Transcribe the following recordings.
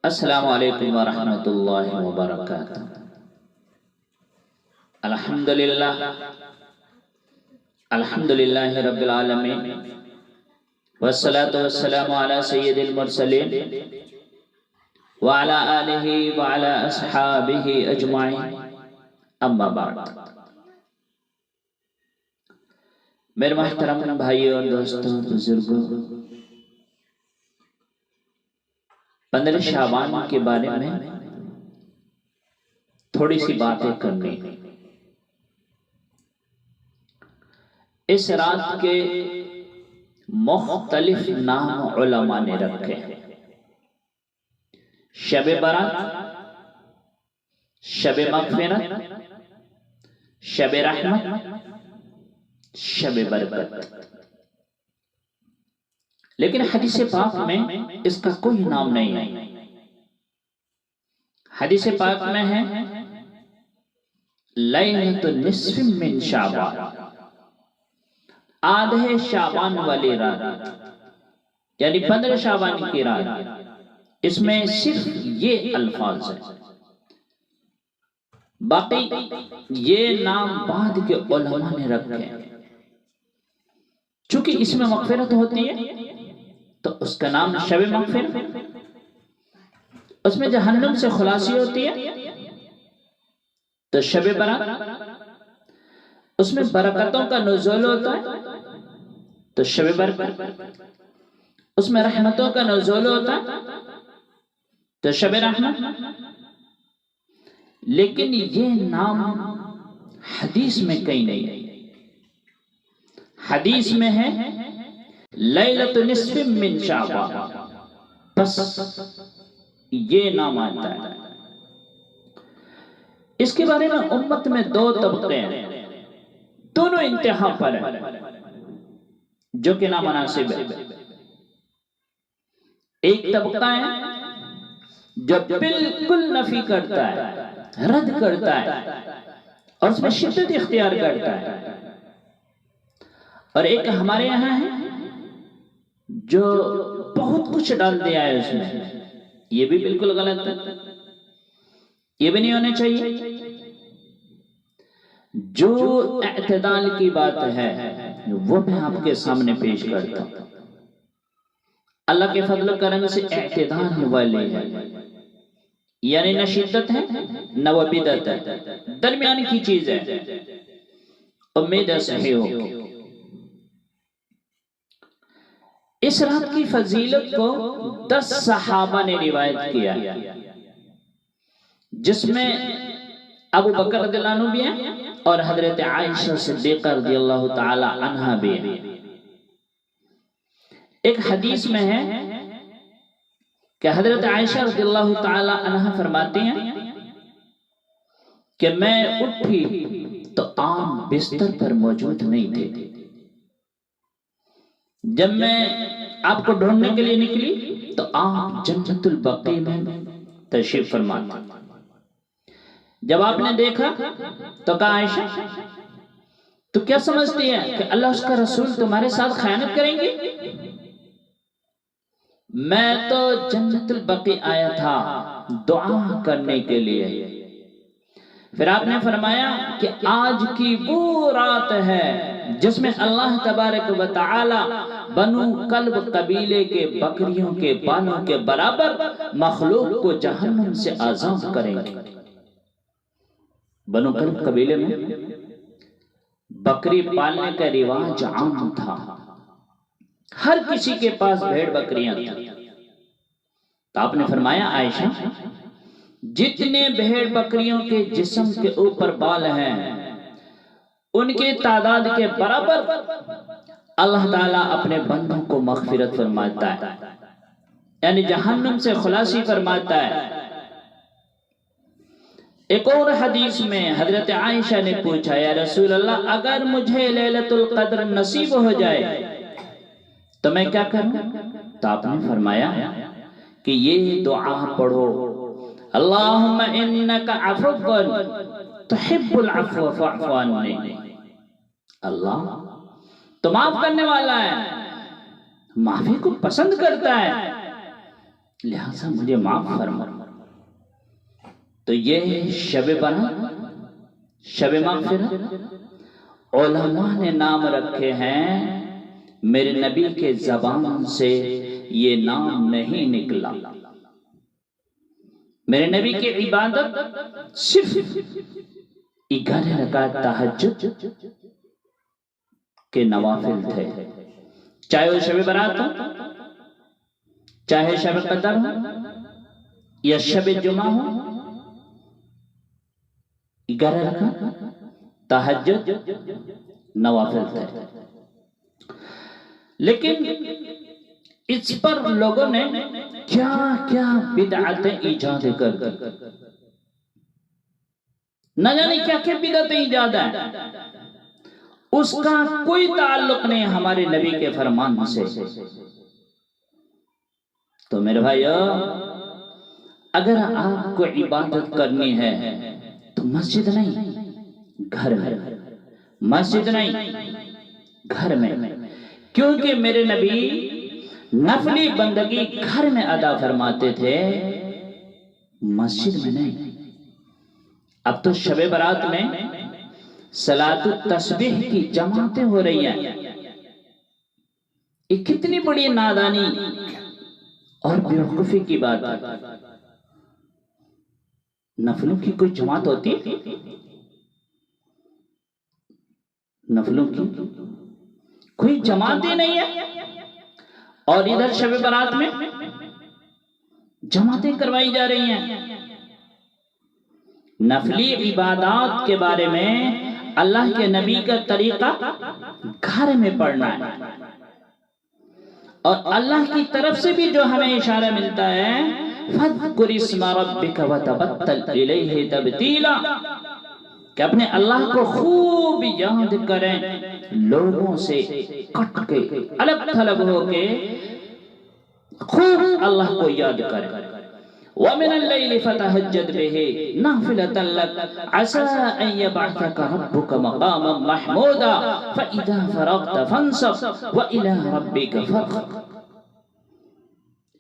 السلام علیکم ورحمۃ اللہ وبرکاتہ۔ الحمدللہ رب العالمین والصلاة والسلام علی سید المرسلین وعلی آلہ وعلی اصحابہ اجمعین، اما بعد۔ میرے محترم بھائیوں اور دوستوں، بزرگوں، 15 شعبان کے بارے میں تھوڑی سی باتیں کرنی۔ اس رات کے مختلف نام علماء نے رکھے ہیں۔ شب برات، شب مغفرت، شب رحمت، شب برکت۔ لیکن حدیث پاک میں اس کا کوئی نام نہیں ہے۔ حدیث پاک میں ہے لیلۃ النصف من شعبان، آدھے شعبان والی رات، یعنی 15 شعبان کی رات۔ اس میں صرف یہ الفاظ ہیں، باقی یہ نام بعد کے علماء نے رکھے ہیں۔ چونکہ اس میں مغفرت ہوتی ہے تو اس کا نام شب مغفرت، اس میں جہنم سے خلاصی ہوتی ہے تو شب برات، اس میں برکتوں کا نزول ہوتا ہے تو شب برکت، اس میں رحمتوں کا نزول ہوتا ہے تو شب رحمت۔ لیکن یہ نام حدیث میں کہیں نہیں ہے۔ حدیث میں ہے لیلۃ نصف من شعبان، بس یہ نام آتا ہے۔ اس کے بارے میں امت میں 2 طبقے ہیں، دونوں انتہا پر ہیں، جو کہ نامناسب ہے۔ ایک طبقہ ہے جو بالکل نفی کرتا ہے، رد کرتا ہے اور اس میں شدت اختیار کرتا ہے، اور ایک ہمارے یہاں ہے جو بہت کچھ ڈال دیا ہے اس میں۔ یہ بھی بالکل غلط ہے، یہ بھی نہیں ہونے چاہیے۔ جو اعتدال کی بات ہے وہ میں آپ کے سامنے پیش کرتا ہوں۔ اللہ کے فضل و کرم سے اعتدال والے ہے، یعنی نہ شدت ہے نہ وہ بدعت ہے، درمیان کی چیز ہے۔ امید ہے صحیح ہو۔ اس رات کی فضیلت کو 10 صحابہ نے روایت کیا، جس میں ابو بکر رضی اللہ عنہ بھی ہیں اور حضرت عائشہ صدیقہ رضی اللہ تعالی عنہ بھی ہیں۔ ایک حدیث میں ہے کہ حضرت عائشہ رضی اللہ تعالی عنہ فرماتی ہیں کہ میں اٹھی تو عام بستر پر موجود نہیں تھے۔ جب میں آپ کو ڈھونڈنے کے لیے نکلی تو آپ جنت البقیع میں تشریف فرما تھے۔ جب آپ نے دیکھا تو کہا عائشہ تو کیا سمجھتی ہے کہ اللہ اس کا رسول تمہارے ساتھ خیانت کریں گے؟ میں تو جنت البقیع آیا تھا دعا کرنے کے لیے۔ پھر آپ نے فرمایا کہ آج کی وہ رات ہے جس میں اللہ تبارک و تعالی بنو کلب قبیلے کے بکریوں کے بالوں کے برابر مخلوق کو جہنم سے آزاد کریں گے۔ بنو کلب قبیلے میں بکری پالنے کا رواج عام تھا، ہر کسی کے پاس بھیڑ بکریاں تھیں۔ تو آپ نے فرمایا عائشہ جتنے بھیڑ بکریوں کے جسم کے اوپر بال ہیں ان کی تعداد کے برابر اللہ تعالیٰ اپنے بندوں کو مغفرت فرماتا ہے، یعنی جہنم سے خلاصی فرماتا ہے۔ ایک اور حدیث میں حضرت عائشہ نے پوچھا یا رسول اللہ اگر مجھے لیلۃ القدر نصیب ہو جائے تو میں کیا کروں؟ تو آپ نے فرمایا کہ یہ دعا پڑھو، اللہم انکا عفو تحب العفو فاعف عنی۔ اللہ تو معاف کرنے والا ہے، معافی کو پسند کرتا ہے، لہذا مجھے معاف فرما۔ تو یہ شب برات، شب مغفرت علماء نے نام رکھے ہیں، میرے نبی کے زبان سے یہ نام نہیں نکلا۔ میرے نبی کی عبادت صرف 11 رکعت تہجد کے نوافل تھے، چاہے وہ شب برات ہو، چاہے شب قدر ہو یا شب جمعہ ہو، 11 رکعت تہجد نوافل تھے۔ لیکن اس پر لوگوں نے کیا کیا بدعتیں ایجاد کر دی، نہ جانے کیا کیا بدعتیں ایجاد ہیں، اس کا کوئی تعلق نہیں ہمارے نبی کے فرمان سے۔ تو میرے بھائیو، اگر آپ کو عبادت کرنی ہے تو مسجد نہیں، گھر میں، مسجد نہیں، گھر میں، کیونکہ میرے نبی نفلی بندگی گھر میں ادا فرماتے تھے، مسجد میں نہیں۔ اب تو شب برات میں صلاۃ التسبیح کی جماعتیں ہو رہی ہیں، یہ کتنی بڑی نادانی اور بیوقوفی کی بات ہے۔ نفلوں کی کوئی جماعت ہوتی ہے؟ نفلوں کی کوئی جماعت ہی نہیں ہے، اور ادھر شب برات میں جماعتیں کروائی جا رہی ہیں۔ نفلی عبادات کے بارے میں اللہ کے نبی کا طریقہ گھر میں پڑھنا ہے، اور اللہ کی طرف سے بھی جو ہمیں اشارہ ملتا ہے فَاذْكُرِ اسْمَ رَبِّكَ وَتَبَتَّلْ إِلَيْهِ تَبْتِيلًا، کہ اپنے اللہ کو خوب یاد کریں، لوگوں سے کٹ کے الگ تھلگ ہو کے خوب اللہ کو یاد کریں۔ وَمِنَ اللَّيْلِ فَتَهَجَّدْ بِهِ نَافِلَةً لَكَ عَسَىٰ أَن يَبْعَثَكَ رَبُّكَ مَقَامًا مَحْمُودًا فَإِذَا فَرَغْتَ فَانصَبْ وَإِلَىٰ رَبِّكَ فَارْغَب۔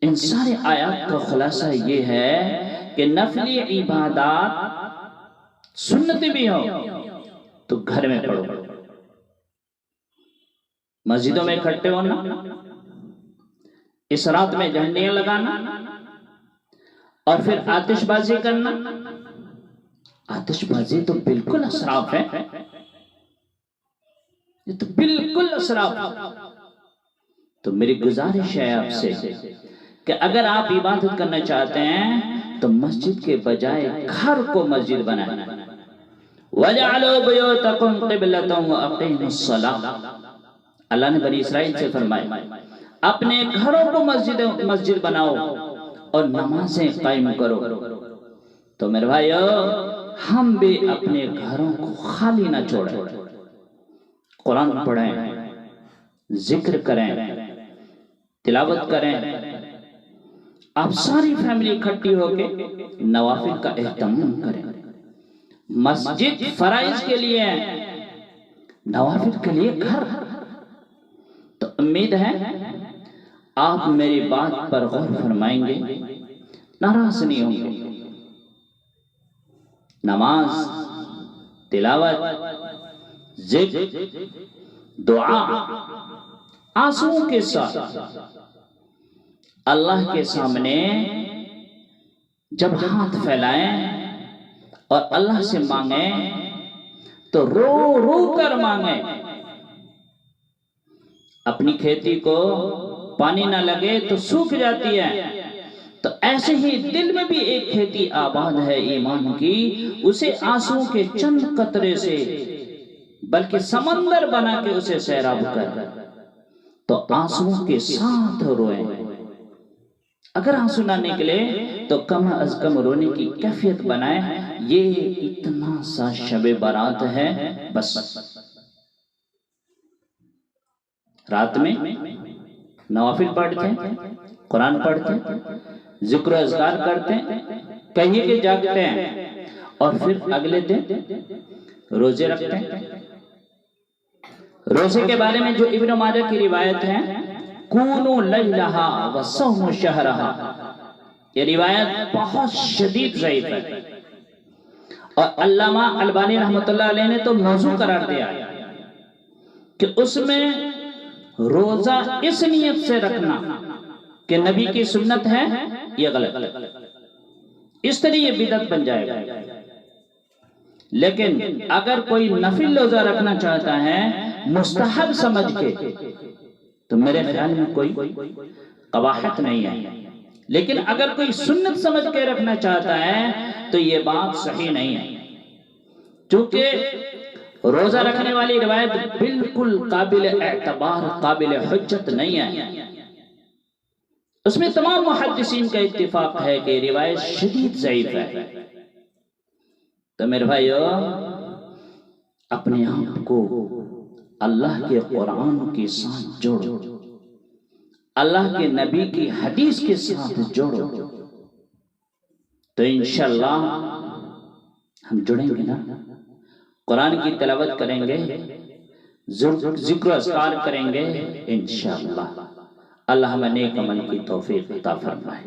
ان سارے آیات کا خلاصہ یہ ہے کہ نفلی عبادات سنت بھی ہو تو گھر میں پڑھو، مسجدوں میں اکٹھے ہونا، اس رات میں جھنڈیاں لگانا اور پھر آتش بازی کرنا، آتش بازی تو بالکل اسراف ہے، یہ تو بالکل اسراف ہے۔ تو میری گزارش ہے آپ سے کہ اگر آپ عبادت کرنا چاہتے ہیں تو مسجد کے بجائے گھر کو مسجد بنائیں۔ وَجَعَلُوا بُيُوتَكُمْ قِبْلَةً وَأَقِيمُوا الصَّلَاةَ، اللہ نے بنی اسرائیل سے فرمایا اپنے گھروں کو مسجد بناؤ اور نمازیں قائم کرو۔ تو میرے بھائیو، ہم بھی اپنے گھروں کو خالی نہ چھوڑیں، قرآن پڑھیں، ذکر کریں، تلاوت کریں، آپ ساری فیملی اکٹھی ہو کے نوافل کا اہتمام کریں۔ مسجد فرائض کے لیے ہے، نوافل کے لیے گھر۔ تو امید ہے آپ میری بات پر غور فرمائیں گے، ناراض نہیں ہوں گے۔ نماز، تلاوت، ذکر، دعا، آنسوؤں کے ساتھ اللہ کے سامنے جب ہاتھ پھیلائیں اور اللہ سے مانگیں تو رو رو کر مانگیں۔ اپنی کھیتی کو پانی نہ لگے تو سوکھ جاتی ہے، تو ایسے ہی دل میں بھی ایک کھیتی آباد ہے ایمان کی، اسے آنسوؤں کے چند قطرے سے بلکہ سمندر بنا کے اسے سیراب کر، تو آنسوؤں کے ساتھ روئیں۔ اگر آنسو نہ نکلے تو کم از کم رونے کی کیفیت بنائیں۔ یہ اتنا سا شب برات ہے، بس رات میں نوافل پڑھتے ہیں، قرآن پڑھتے ہیں، ذکر و اذکار کرتے ہیں، کہیں کہ جاگتے ہیں، اور پھر اگلے دن روزے رکھتے ہیں۔ روزے کے بارے میں جو ابن ماجہ کی روایت ہے، کونوا لیلہا وصوموا شہرہا، یہ روایت بہت شدید ضعیف ہے، اور علامہ البانی رحمۃ اللہ علیہ نے تو موضوع قرار دیا کہ اس میں روزہ اس نیت سے رکھنا کہ نبی کی سنت ہے، یہ غلط ہے، اس طرح یہ بدعت بن جائے گا۔ لیکن اگر کوئی نفل روزہ رکھنا چاہتا ہے مستحب سمجھ کے تو میرے خیال میں کوئی قباحت نہیں ہے، لیکن اگر کوئی سنت سمجھ کے رکھنا چاہتا ہے تو یہ بات صحیح نہیں ہے، چونکہ روزہ رکھنے والی روایت بالکل قابل اعتبار قابل حجت نہیں ہے، اس میں تمام محدثین کا اتفاق ہے کہ روایت شدید ضعیف ہے۔ تو میرے بھائیو، اپنے آپ کو اللہ کے قرآن کے ساتھ جوڑو، اللہ کے نبی کی حدیث کے ساتھ جوڑو، تو انشاءاللہ ہم جڑیں گے نا، قرآن کی تلاوت کریں گے، ذکر و اذکار کریں گے، انشاءاللہ اللہ ہمیں نیک عمل کی توفیق عطا فرمائے۔